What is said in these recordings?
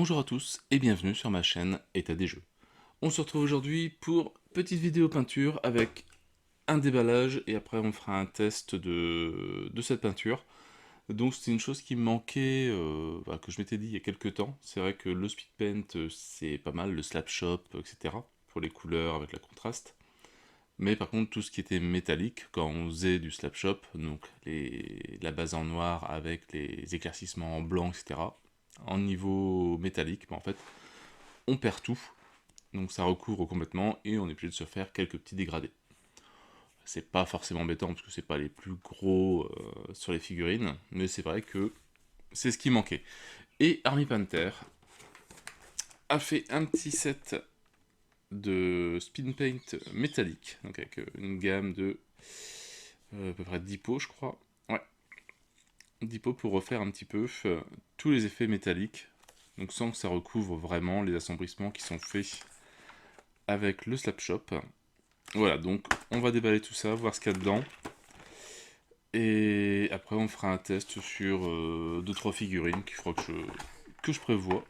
Bonjour à tous et bienvenue sur ma chaîne État des jeux. On se retrouve aujourd'hui pour petite vidéo peinture avec un déballage et après on fera un test de cette peinture. Donc c'était une chose qui me manquait, que je m'étais dit il y a quelques temps. C'est vrai que le speed paint c'est pas mal, le slap shop, etc. pour les couleurs avec la contraste. Mais par contre tout ce qui était métallique, quand on faisait du slap shop, donc la base en noir avec les éclaircissements en blanc, etc. En niveau métallique, en fait, on perd tout, donc ça recouvre complètement et on est obligé de se faire quelques petits dégradés. C'est pas forcément embêtant parce que c'est pas les plus gros sur les figurines, mais c'est vrai que c'est ce qui manquait. Et Army Panther a fait un petit set de spin paint métallique, donc avec une gamme de à peu près 10 pots, je crois. Ouais, 10 pots pour refaire un petit peu tous les effets métalliques, donc sans que ça recouvre vraiment les assombrissements qui sont faits avec le slap shop. Voilà, donc on va déballer tout ça, voir ce qu'il y a dedans. Et après on fera un test sur 2-3 figurines que je prévois,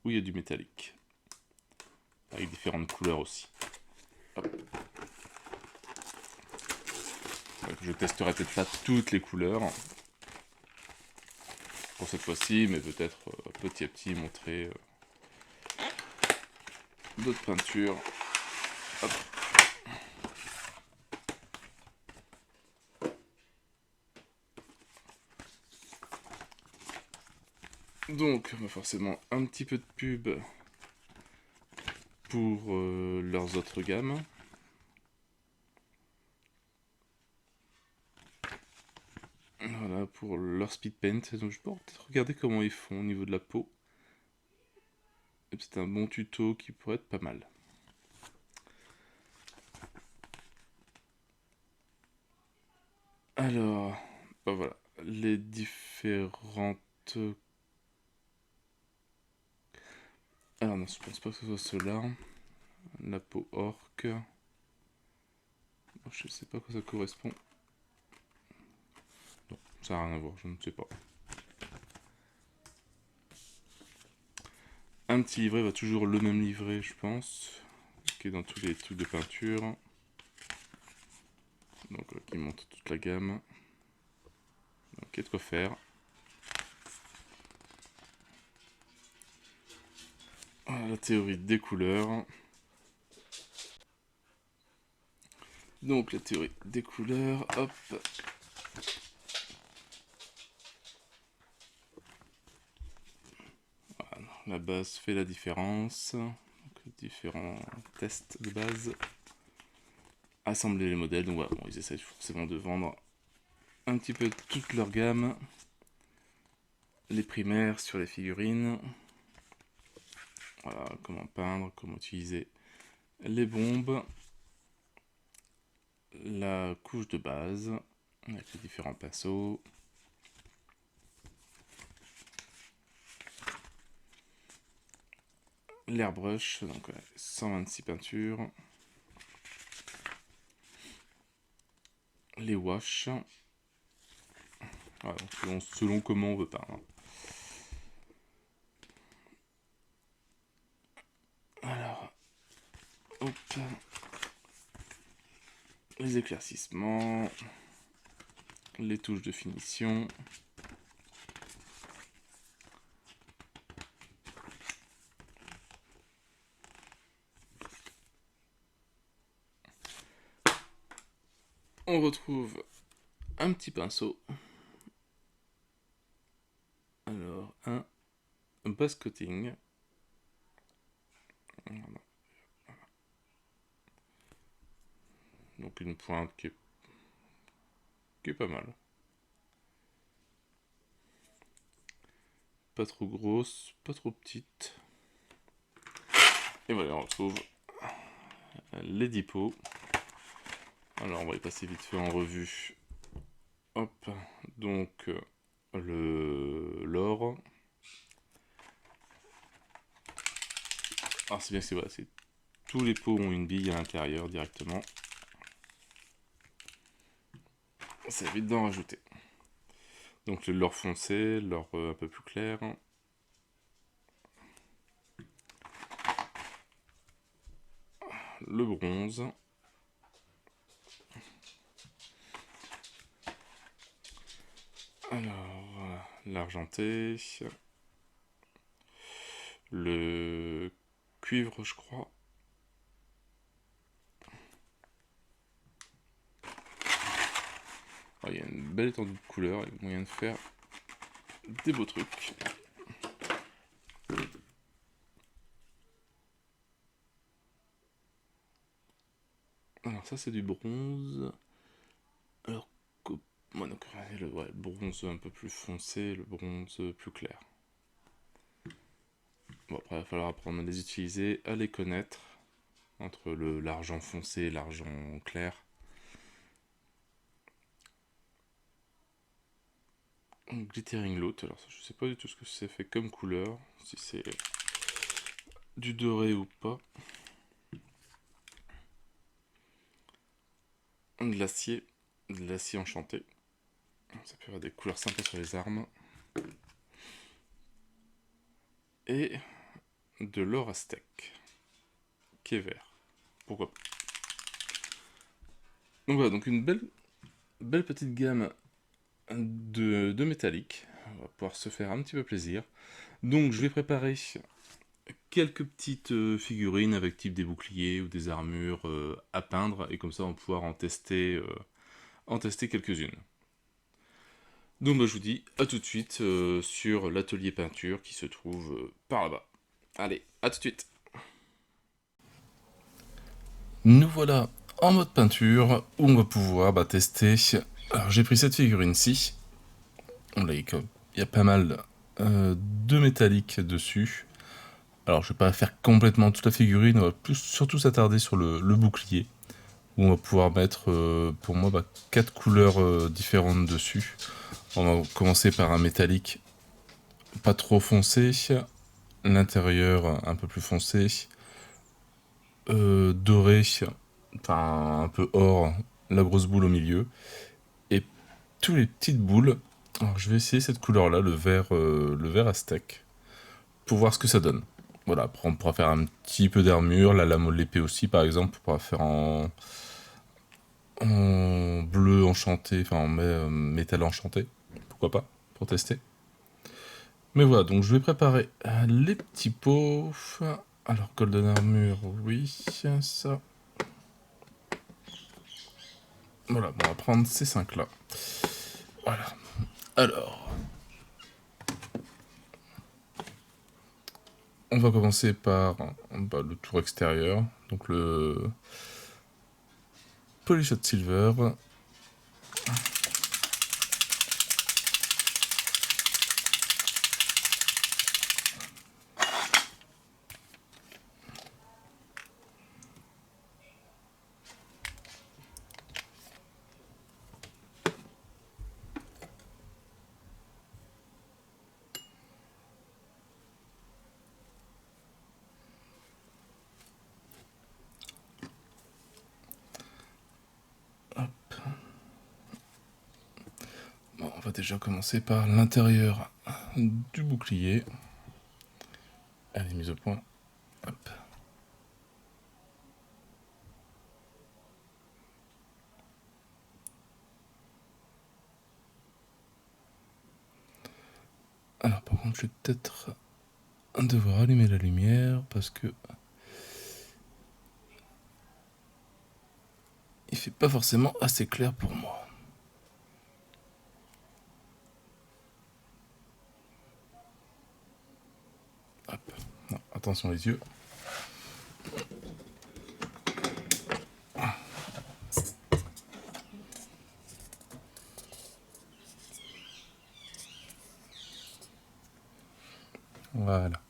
où il y a du métallique. Avec différentes couleurs aussi. Hop. Je testerai peut-être pas toutes les couleurs pour cette fois-ci, mais peut-être petit à petit montrer d'autres peintures. Hop. Donc, forcément, un petit peu de pub pour leurs autres gammes. Voilà, pour leur speed paint. Donc, je peux peut-être regarder comment ils font au niveau de la peau. C'est un bon tuto qui pourrait être pas mal. Alors, voilà, les différentes... Alors non, je pense pas que ce soit cela. La peau orque. Je sais pas à quoi ça correspond. Non, ça n'a rien à voir, je ne sais pas. Un petit livret, va toujours le même livret, je pense, qui est dans tous les trucs de peinture. Donc, qui montre toute la gamme. Donc, il y a de quoi faire. Voilà, la théorie des couleurs. Donc, la théorie des couleurs, hop. Voilà, la base fait la différence. Donc, différents tests de base. Assembler les modèles, donc voilà, bon, ils essayent forcément de vendre un petit peu toute leur gamme. Les primaires sur les figurines. Voilà, comment peindre, comment utiliser les bombes. La couche de base, avec les différents pinceaux. L'airbrush, donc 126 peintures. Les washes. Voilà, donc selon comment on veut peindre. Alors, hop. Les éclaircissements. Les touches de finition. On retrouve un petit pinceau. Alors, un base coating. Voilà. Donc une pointe qui est pas mal. Pas trop grosse, pas trop petite. Et voilà, on retrouve les 10 pots. Alors on va y passer vite fait en revue. Hop, donc l'or. Alors c'est bien que c'est voilà, tous les pots ont une bille à l'intérieur directement. Ça évite d'en rajouter. Donc l'or foncé, l'or un peu plus clair. le bronze. Alors, l'argenté. Le cuivre, je crois. Oh, il y a une belle étendue de couleurs, il y a moyen de faire des beaux trucs. Alors ça c'est du bronze. Alors que... ouais, donc, le bronze un peu plus foncé, le bronze plus clair. Bon, après il va falloir apprendre à les utiliser, à les connaître. Entre l'argent foncé et l'argent clair. Glittering Loot, alors je sais pas du tout ce que c'est fait comme couleur, si c'est du doré ou pas. De l'acier enchanté. Ça peut avoir des couleurs sympas sur les armes. Et de l'or aztèque, qui est vert. Pourquoi pas. Donc voilà, donc une belle petite gamme de métalliques. On va pouvoir se faire un petit peu plaisir. Donc je vais préparer quelques petites figurines avec type des boucliers ou des armures à peindre. Et comme ça on va pouvoir en tester quelques-unes. Donc bah, je vous dis à tout de suite sur l'atelier peinture qui se trouve par là-bas. Allez, à tout de suite. Nous voilà en mode peinture où on va pouvoir tester. Alors j'ai pris cette figurine-ci. Il y a pas mal de métallique dessus. Alors je vais pas faire complètement toute la figurine, on va surtout s'attarder sur le bouclier. Où on va pouvoir mettre pour moi 4 couleurs différentes dessus. On va commencer par un métallique pas trop foncé, l'intérieur un peu plus foncé, doré, enfin un peu or, la grosse boule au milieu, et toutes les petites boules. Alors je vais essayer cette couleur là, le vert aztèque, pour voir ce que ça donne. Voilà, après on pourra faire un petit peu d'armure, la lame de l'épée aussi par exemple, on pourra faire en bleu enchanté, enfin en métal enchanté, pourquoi pas, pour tester. Mais voilà, donc je vais préparer les petits pots. Alors, Golden Armure, oui, ça. Voilà, bon, on va prendre ces 5-là. Voilà. Alors, on va commencer par le tour extérieur. Donc le Polished Silver. Hop. Bon, on va déjà commencer par l'intérieur du bouclier. Elle est mise au point. Hop. Alors par contre, je vais peut-être devoir allumer la lumière parce que il fait pas forcément assez clair pour moi. Hop. Non, attention les yeux. Voilà.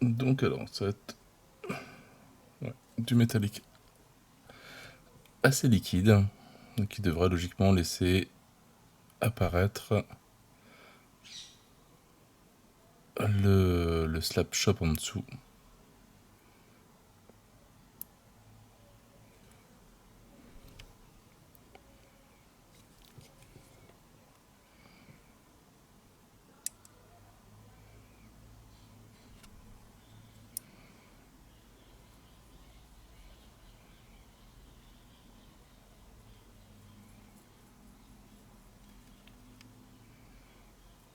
Donc alors, ça va être du métallique assez liquide, qui devrait logiquement laisser apparaître le slap shop en dessous.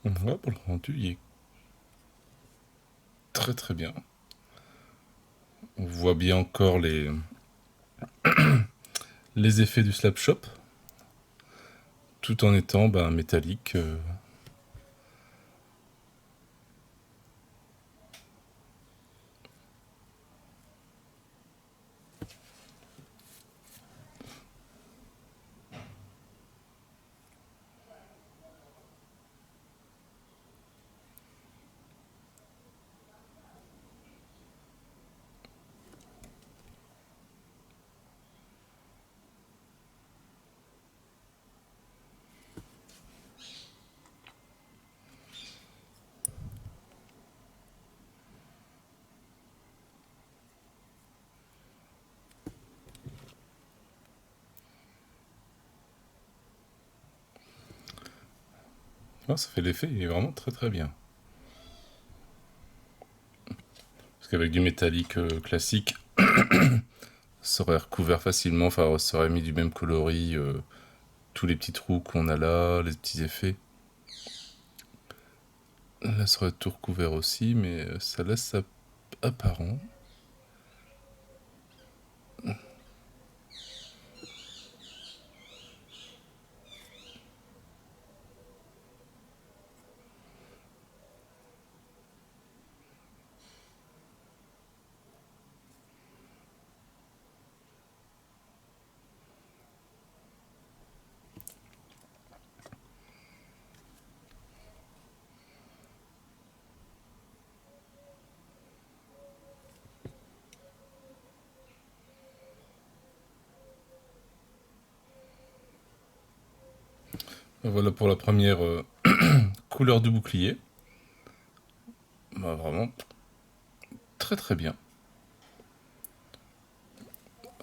On voit pour le rendu, il est très très bien. On voit bien encore les effets du Slap Shop, tout en étant métallique. Ça fait l'effet, il est vraiment très très bien. Parce qu'avec du métallique classique, ça aurait recouvert facilement, enfin ça aurait mis du même coloris, tous les petits trous qu'on a là, les petits effets. Là ça aurait tout recouvert aussi, mais ça laisse apparent. Voilà pour la première couleur du bouclier. Vraiment très très bien.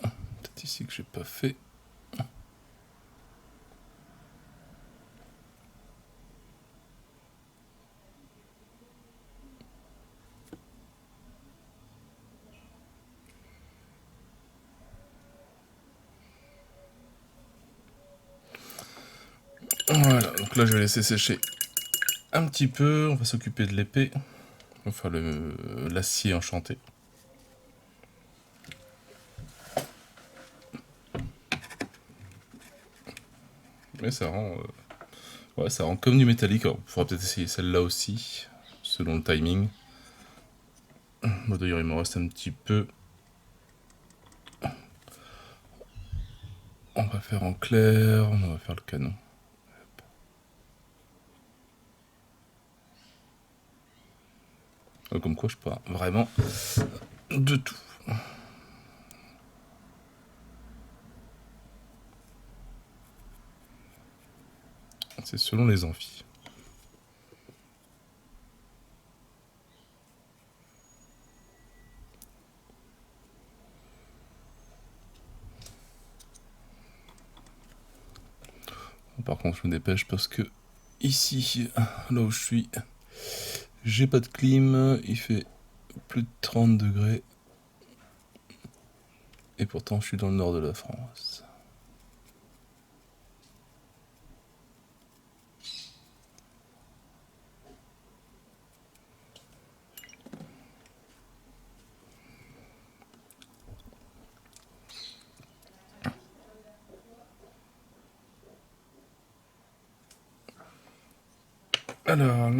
Peut-être ici que j'ai pas fait. Voilà, donc là je vais laisser sécher un petit peu, on va s'occuper de l'épée, enfin l'acier enchanté. Mais ça rend, ouais, ça rend comme du métallique. Alors, on pourra peut-être essayer celle-là aussi, selon le timing. Bon, d'ailleurs il me reste un petit peu. On va faire en clair, on va faire le canon. Comme quoi je peux vraiment de tout. C'est selon les envies. Par contre, je me dépêche parce que ici, là où je suis, j'ai pas de clim, il fait plus de 30 degrés. Et pourtant, je suis dans le nord de la France. Alors,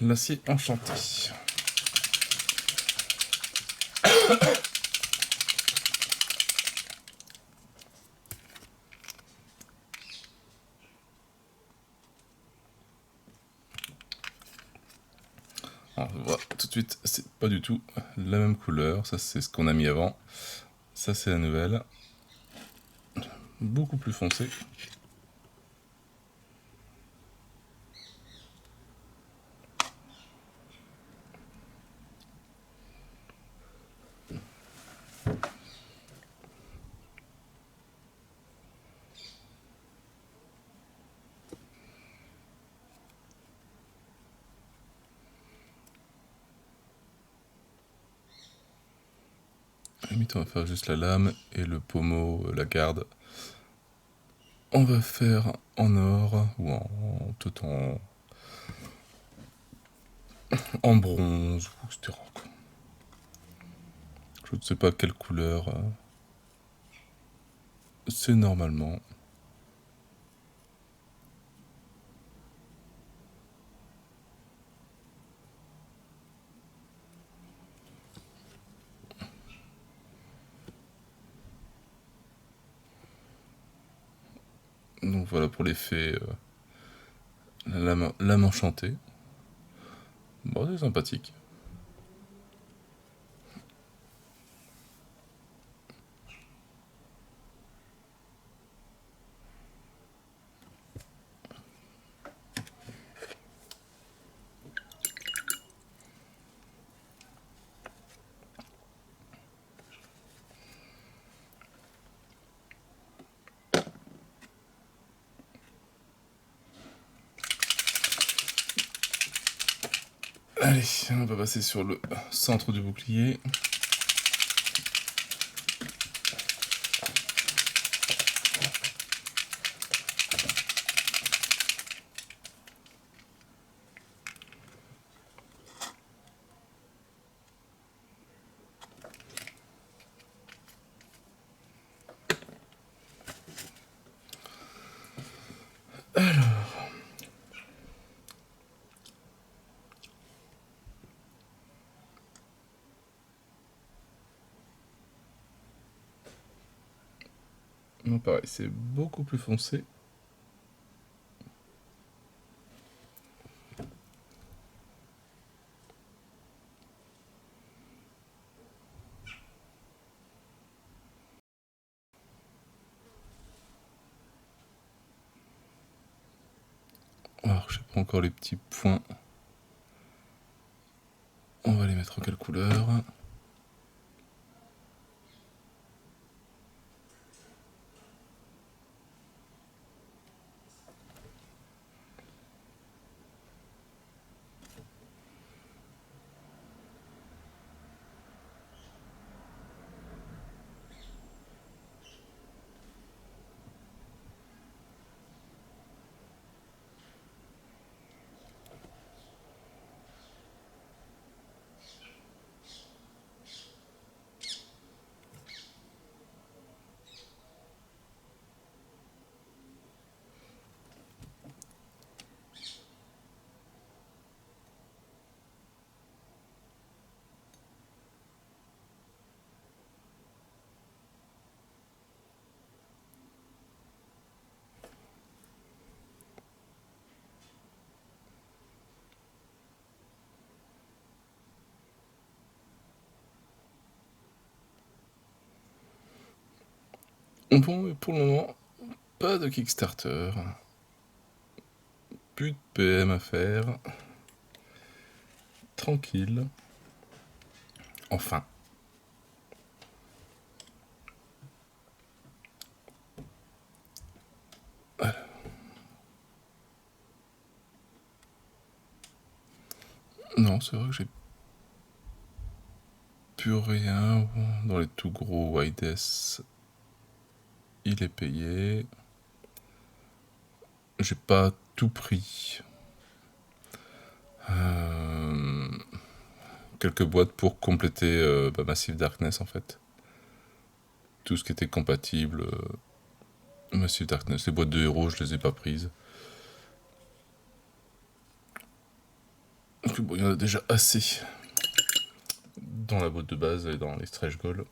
l'acier enchanté. Alors, on voit tout de suite, c'est pas du tout la même couleur. Ça, c'est ce qu'on a mis avant. Ça, c'est la nouvelle. Beaucoup plus foncé. Limite, on va faire juste la lame et le pommeau, la garde. On va faire en or ou tout en bronze, etc. Je ne sais pas quelle couleur c'est normalement. Donc voilà pour l'effet la lame enchantée. Bon, c'est sympathique. Allez, on va passer sur le centre du bouclier. Non, pareil, c'est beaucoup plus foncé. Alors, je sais pas encore les petits points. On va les mettre en quelle couleur? Bon, mais pour le moment, pas de Kickstarter. Plus de PM à faire. Tranquille. Enfin. Alors. Non, c'est vrai que j'ai plus rien dans les tout gros YDS. Il est payé. J'ai pas tout pris. Quelques boîtes pour compléter Massive Darkness en fait. Tout ce qui était compatible. Massive Darkness, les boîtes de héros, je les ai pas prises. Donc bon, il y en a déjà assez dans la boîte de base et dans les stretch goals.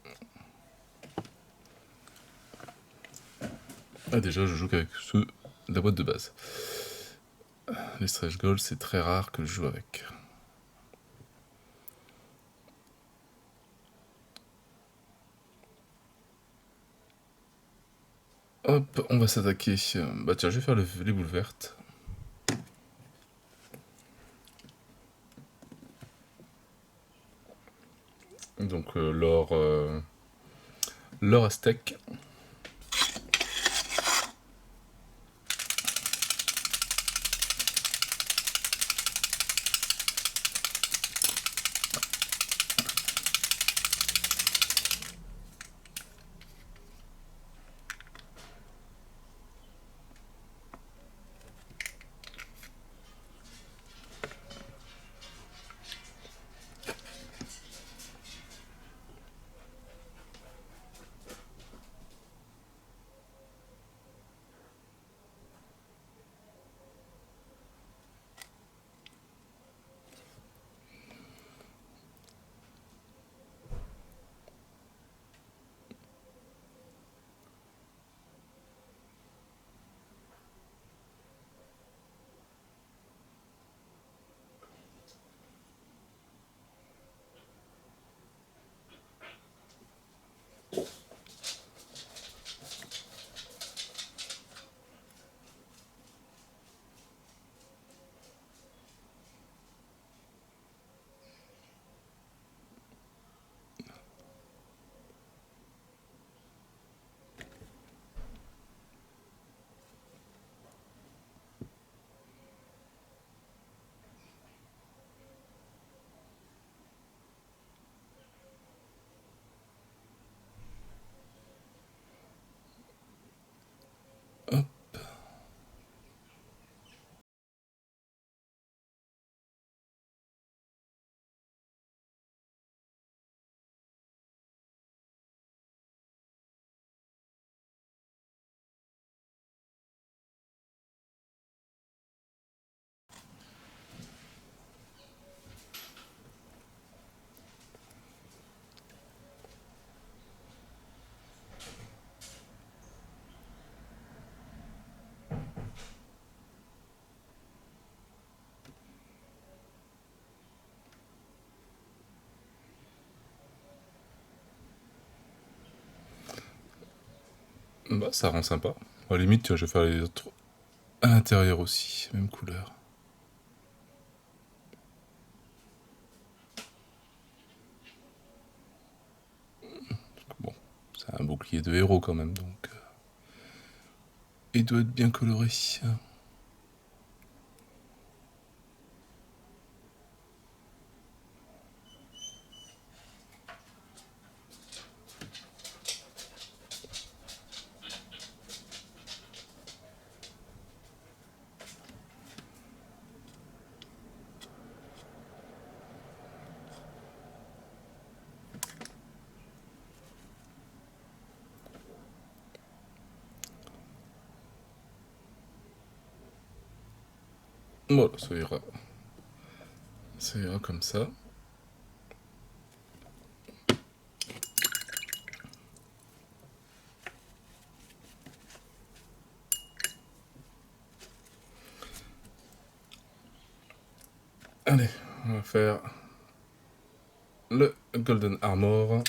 Ah déjà, je joue qu'avec ceux de la boîte de base. Les stretch goals, c'est très rare que je joue avec. Hop, on va s'attaquer. Bah tiens, je vais faire les boules vertes. Donc l'or aztèque. Bah, ça rend sympa. À la limite, tu vois, je vais faire les autres à l'intérieur aussi, même couleur. Bon, c'est un bouclier de héros quand même, donc il doit être bien coloré. Voilà, ça ira. Ça ira comme ça. Allez, on va faire le Golden Armor.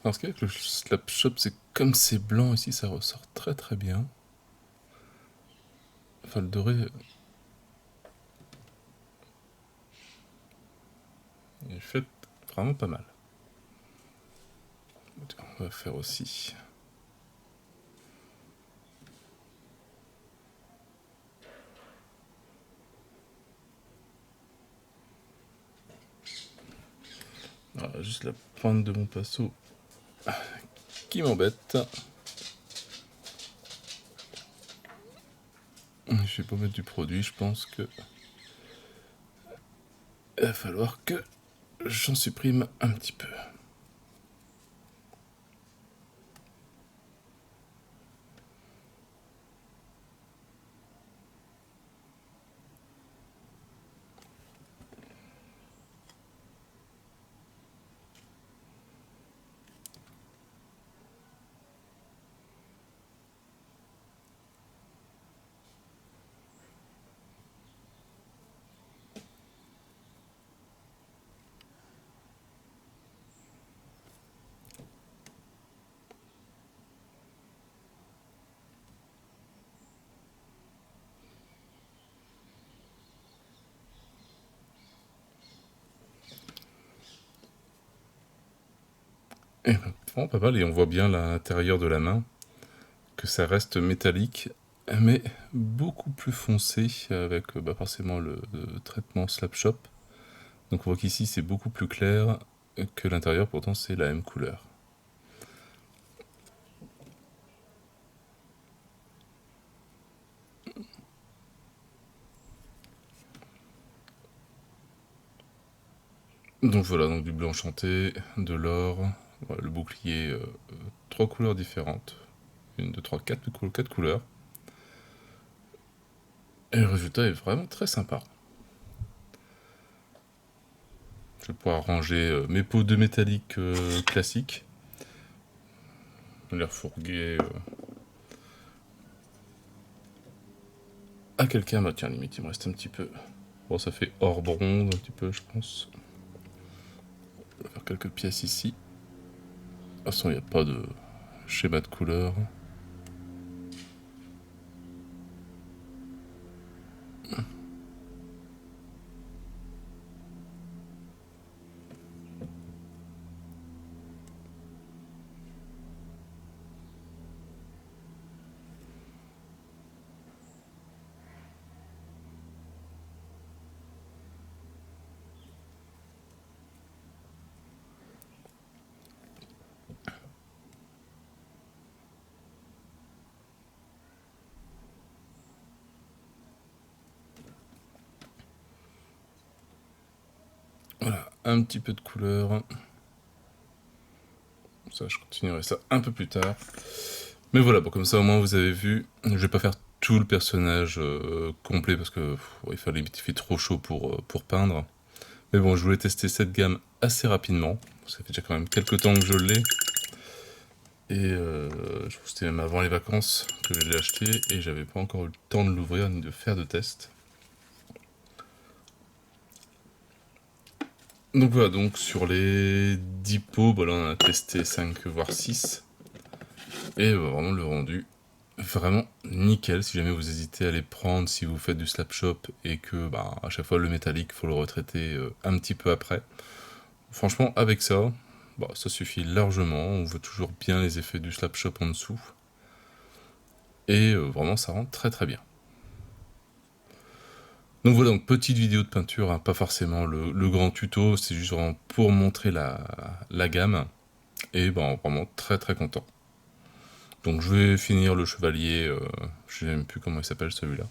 Alors ce qu'il y a avec le Slap Shop, c'est comme c'est blanc ici, ça ressort très très bien. Enfin, le doré, il fait vraiment pas mal. On va faire aussi. Voilà, juste la pointe de mon pinceau qui m'embête. Je vais pas mettre du produit, je pense que il va falloir que j'en supprime un petit peu. Et ben, vraiment pas mal, et on voit bien l'intérieur de la main, que ça reste métallique, mais beaucoup plus foncé avec forcément le traitement Slap Shop. Donc on voit qu'ici c'est beaucoup plus clair que l'intérieur, pourtant c'est la même couleur. Donc voilà, donc du bleu enchanté, de l'or, voilà, le bouclier, 3 couleurs différentes. Une, deux, trois, quatre couleurs. Et le résultat est vraiment très sympa. Je vais pouvoir ranger mes pots de métallique classiques. Les refourguer à quelqu'un. Bah tiens, limite, il me reste un petit peu. Bon, ça fait or bronze un petit peu, je pense. On va faire quelques pièces ici. De toute façon, il n'y a pas de schéma de couleur. un petit peu de couleur. Ça, je continuerai ça un peu plus tard. Mais voilà, bon, comme ça au moins vous avez vu. Je vais pas faire tout le personnage complet parce que il fait trop chaud pour peindre. Mais bon, je voulais tester cette gamme assez rapidement. Ça fait déjà quand même quelques temps que je l'ai. Et je trouve que c'était même avant les vacances que je l'ai acheté et j'avais pas encore eu le temps de l'ouvrir ni de faire de test. Donc voilà, donc sur les 10 pots, bah là on a testé 5 voire 6. Et vraiment le rendu, vraiment nickel. Si jamais vous hésitez à les prendre, si vous faites du slap shop et que bah, à chaque fois le métallique, faut le retraiter un petit peu après. Franchement, avec ça, bah, ça suffit largement. On voit toujours bien les effets du slap shop en dessous. Et vraiment, ça rend très très bien. Donc voilà, donc petite vidéo de peinture, hein, pas forcément le grand tuto, c'est juste vraiment pour montrer la gamme. Et ben vraiment très très content. Donc je vais finir le chevalier, je ne sais même plus comment il s'appelle celui-là.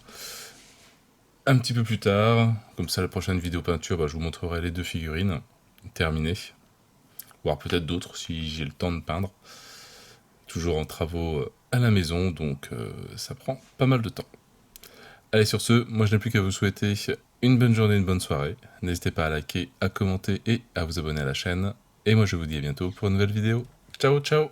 Un petit peu plus tard, comme ça la prochaine vidéo peinture, bah, je vous montrerai les 2 figurines terminées. Voire peut-être d'autres si j'ai le temps de peindre. Toujours en travaux à la maison, donc ça prend pas mal de temps. Allez, sur ce, moi je n'ai plus qu'à vous souhaiter une bonne journée, une bonne soirée. N'hésitez pas à liker, à commenter et à vous abonner à la chaîne. Et moi je vous dis à bientôt pour une nouvelle vidéo. Ciao ciao!